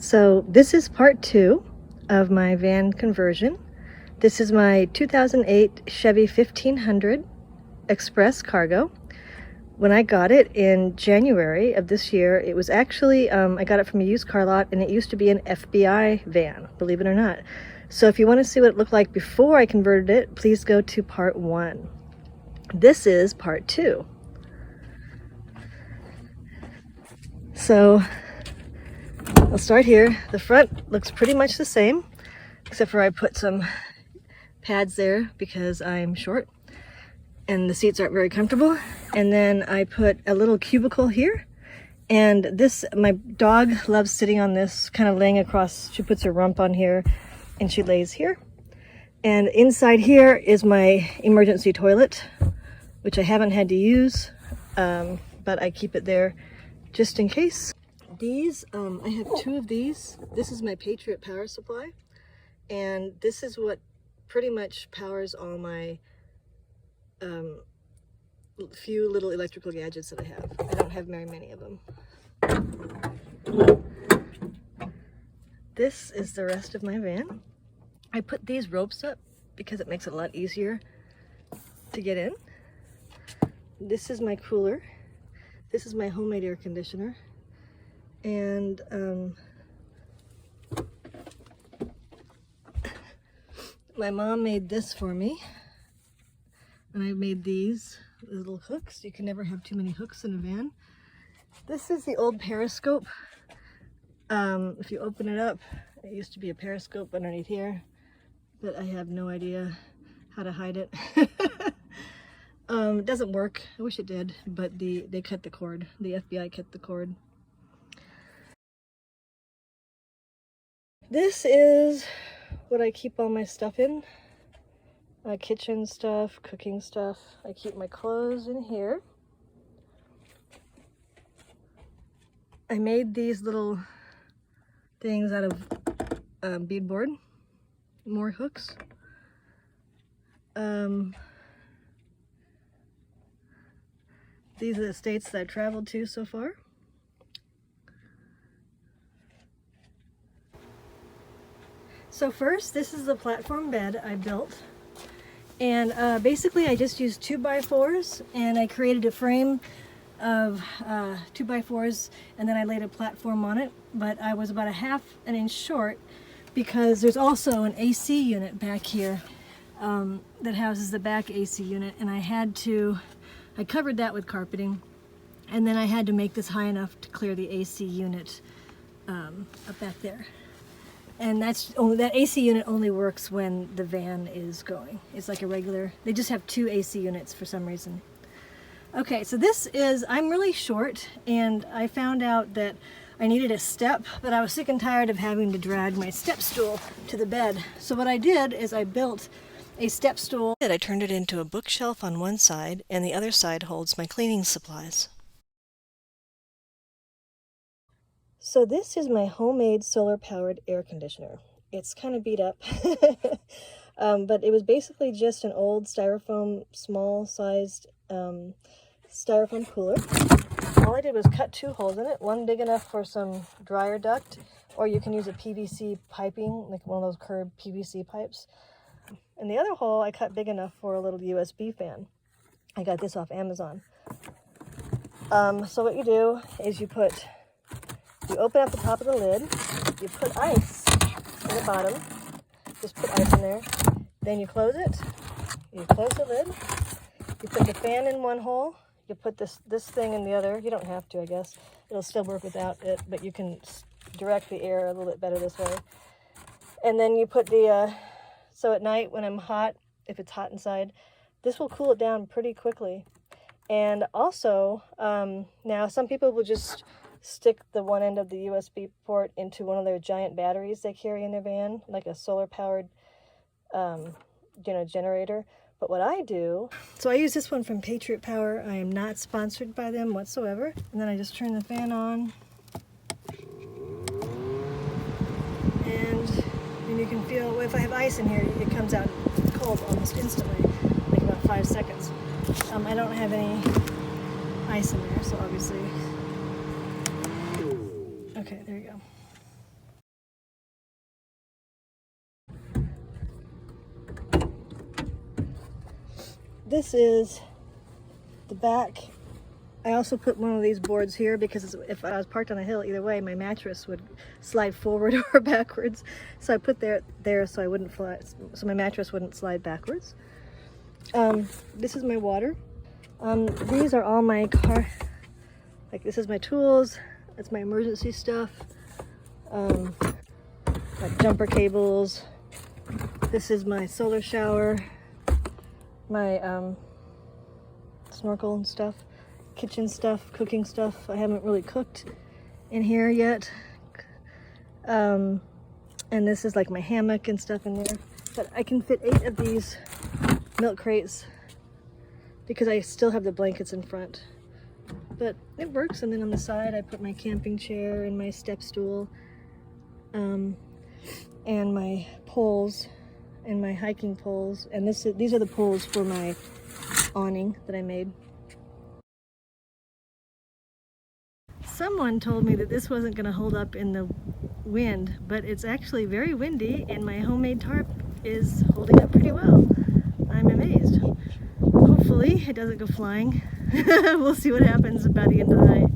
So this is part 2 of my van conversion. This is my 2008 Chevy 1500 Express Cargo. When I got it in January of this year, it was actually, I got it from a used car lot, and it used to be an FBI van, believe it or not. So if you want to see what it looked like before I converted it, please go to part 1. This is part 2. So I'll start here. The front looks pretty much the same, except for I put some pads there because I'm short and the seats aren't very comfortable. And then I put a little cubicle here. And this, my dog loves sitting on this, kind of laying across. She puts her rump on here and she lays here. And inside here is my emergency toilet, which I haven't had to use, but I keep it there just in case. These, I have 2 of these. This is my Patriot power supply, and this is what pretty much powers all my few little electrical gadgets that I have. I don't have very many of them. This is the rest of my van. I put these ropes up because it makes it a lot easier to get in. This is my cooler. This is my homemade air conditioner. And my mom made this for me, and I made these little hooks. You can never have too many hooks in a van. This is the old periscope. If you open it up, it used to be a periscope underneath here, but I have no idea how to hide it. It doesn't work. I wish it did, but they cut the cord. The FBI cut the cord. This is what I keep all my stuff in. Kitchen stuff, cooking stuff. I keep my clothes in here. I made these little things out of beadboard, more hooks. These are the states that I've traveled to so far. So first, this is the platform bed I built. And basically I just used 2x4s, and I created a frame of 2x4s, and then I laid a platform on it. But I was about 1/2 an inch short because there's also an AC unit back here that houses the back AC unit, and I covered that with carpeting, and then I had to make this high enough to clear the AC unit up back there. And that AC unit only works when the van is going. It's like a regular, they just have 2 AC units for some reason. Okay, so I'm really short, and I found out that I needed a step, but I was sick and tired of having to drag my step stool to the bed. So what I did is I built a step stool. I turned it into a bookshelf on one side, and the other side holds my cleaning supplies. So this is my homemade solar-powered air conditioner. It's kind of beat up, but it was basically just an old styrofoam, small-sized styrofoam cooler. All I did was cut 2 holes in it, one big enough for some dryer duct, or you can use a PVC piping, like one of those curved PVC pipes. And the other hole I cut big enough for a little USB fan. I got this off Amazon. So what you do is you open up the top of the lid, you put ice in the bottom, just put ice in there, then you close it, you close the lid, you put the fan in one hole, you put this thing in the other. You don't have to, I guess. It'll still work without it, but you can direct the air a little bit better this way. And then you put so at night when I'm hot, if it's hot inside, this will cool it down pretty quickly. And also, now some people will just stick the one end of the USB port into one of their giant batteries they carry in their van, like a solar-powered, generator. But what I do, so I use this one from Patriot Power. I am not sponsored by them whatsoever. And then I just turn the fan on, and you can feel, if I have ice in here, it comes out cold almost instantly, like about 5 seconds. I don't have any ice in there, so obviously. Okay, there you go. this is the back. I also put one of these boards here because if I was parked on a hill, either way, my mattress would slide forward or backwards. So I put there so I wouldn't fly, so my mattress wouldn't slide backwards. This is my water. These are all my car, like this is my tools. That's my emergency stuff. Like jumper cables. This is my solar shower. My snorkel and stuff. Kitchen stuff, cooking stuff. I haven't really cooked in here yet. And this is like my hammock and stuff in there. But I can fit 8 of these milk crates because I still have the blankets in front. But it works. And then on the side I put my camping chair and my step stool, and my poles and my hiking poles. And these are the poles for my awning that I made. Someone told me that this wasn't going to hold up in the wind, but it's actually very windy and my homemade tarp is holding up pretty well. I'm amazed. Hopefully it doesn't go flying. We'll see what happens by the end of the night.